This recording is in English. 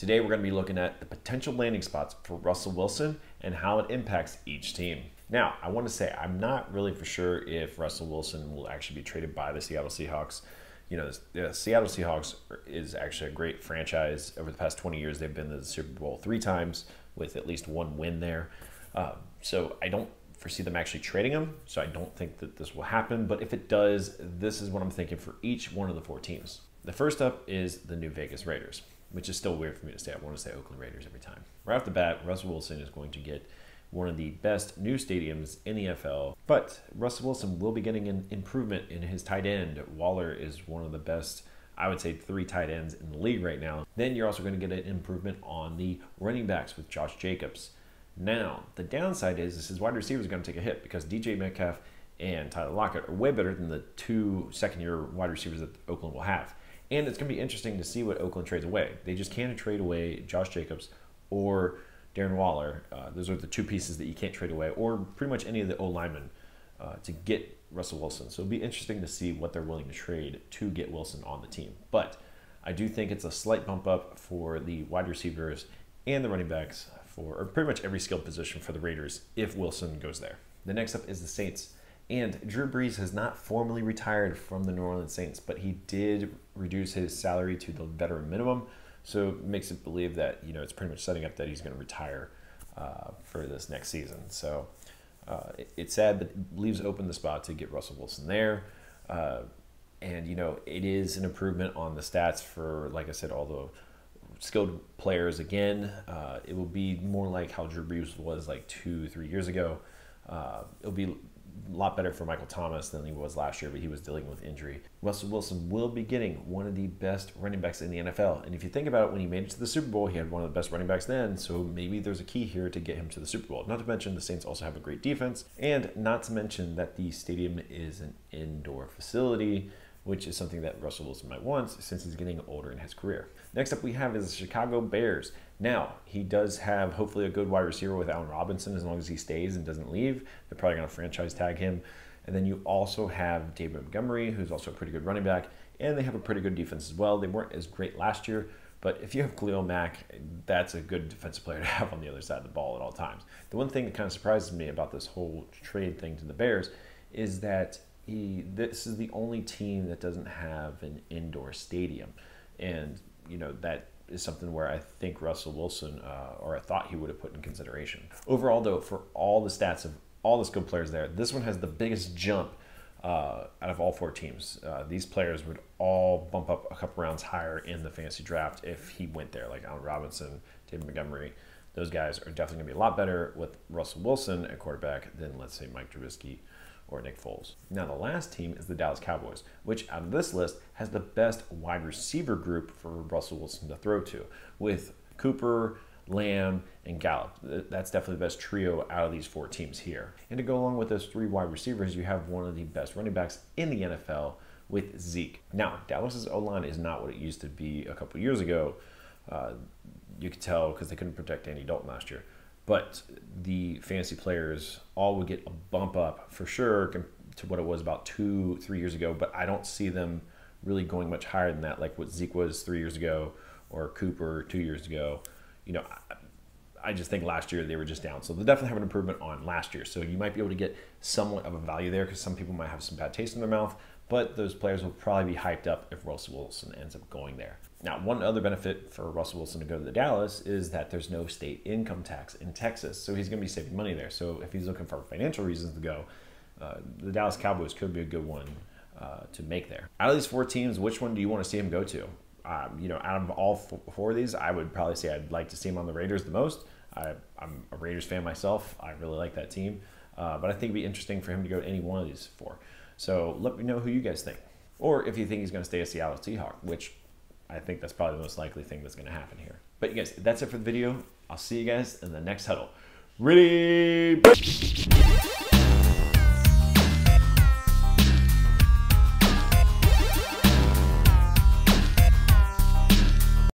Today we're going to be looking at the potential landing spots for Russell Wilson and how it impacts each team. Now, I want to say I'm not really for sure if Russell Wilson will actually be traded by the Seattle Seahawks. You know, the Seattle Seahawks is actually a great franchise. Over the past 20 years, they've been to the Super Bowl 3 times with at least one win there. So I don't foresee them actually trading him, so I don't think that this will happen. But if it does, this is what I'm thinking for each one of the 4 teams. The first up is the New Vegas Raiders, which is still weird for me to say. I want to say Oakland Raiders every time. Right off the bat, Russell Wilson is going to get one of the best new stadiums in the NFL, but Russell Wilson will be getting an improvement in his tight end. Waller is one of the best, I would say, 3 tight ends in the league right now. Then you're also going to get an improvement on the running backs with Josh Jacobs. Now, the downside is his wide receivers are going to take a hit because DJ Metcalf and Tyler Lockett are way better than the 2 second-year wide receivers that Oakland will have. And it's going to be interesting to see what Oakland trades away. They just can't trade away Josh Jacobs or Darren Waller. Those are the 2 pieces that you can't trade away, or pretty much any of the O-linemen to get Russell Wilson. So it'll be interesting to see what they're willing to trade to get Wilson on the team. But I do think it's a slight bump up for the wide receivers and the running backs for pretty much every skill position for the Raiders if Wilson goes there. The next up is the Saints. And Drew Brees has not formally retired from the New Orleans Saints, but he did reduce his salary to the veteran minimum. So it makes it believe that, you know, it's pretty much setting up that he's going to retire for this next season. So it's sad, but it leaves open the spot to get Russell Wilson there. And, you know, it is an improvement on the stats for, like I said, all the skilled players again. It will be more like how Drew Brees was like 2-3 years ago. It'll be a lot better for Michael Thomas than he was last year, but he was dealing with injury. Russell Wilson will be getting one of the best running backs in the NFL. And if you think about it, when he made it to the Super Bowl, he had one of the best running backs then. So maybe there's a key here to get him to the Super Bowl. Not to mention the Saints also have a great defense. And not to mention that the stadium is an indoor facility, which is something that Russell Wilson might want since he's getting older in his career. Next up we have is the Chicago Bears. Now, he does have hopefully a good wide receiver with Allen Robinson as long as he stays and doesn't leave. They're probably going to franchise tag him. And then you also have David Montgomery, who's also a pretty good running back, and they have a pretty good defense as well. They weren't as great last year, but if you have Khalil Mack, that's a good defensive player to have on the other side of the ball at all times. The one thing that kind of surprises me about this whole trade thing to the Bears is that this is the only team that doesn't have an indoor stadium. And, you know, that is something where I think Russell Wilson, or I thought he would have put in consideration. Overall, though, for all the stats of all the skilled players there, this one has the biggest jump out of all 4 teams. These players would all bump up a couple rounds higher in the fantasy draft if he went there, like Allen Robinson, David Montgomery. Those guys are definitely going to be a lot better with Russell Wilson at quarterback than, let's say, Mike Trubisky or Nick Foles. Now, the last team is the Dallas Cowboys, which out of this list has the best wide receiver group for Russell Wilson to throw to, with Cooper, Lamb, and Gallup. That's definitely the best trio out of these 4 teams here. And to go along with those 3 wide receivers, you have one of the best running backs in the NFL with Zeke. Now, Dallas's O-line is not what it used to be a couple years ago. You could tell because they couldn't protect Andy Dalton last year. But the fantasy players all would get a bump up for sure to what it was about 2-3 years ago. But I don't see them really going much higher than that, like what Zeke was 3 years ago or Cooper 2 years ago. You know, I just think last year they were just down. So they'll definitely have an improvement on last year. So you might be able to get somewhat of a value there because some people might have some bad taste in their mouth. But those players will probably be hyped up if Russell Wilson ends up going there. Now, one other benefit for Russell Wilson to go to the Dallas is that there's no state income tax in Texas, so he's going to be saving money there. So if he's looking for financial reasons to go, the Dallas Cowboys could be a good one to make there. Out of these 4 teams, which one do you want to see him go to? You know, out of all 4 of these, I would probably say I'd like to see him on the Raiders the most. I'm a Raiders fan myself. I really like that team. But I think it'd be interesting for him to go to any one of these 4. So let me know who you guys think. Or if you think he's going to stay a Seattle Seahawk, which I think that's probably the most likely thing that's going to happen here. But you guys, that's it for the video. I'll see you guys in the next huddle. Ready?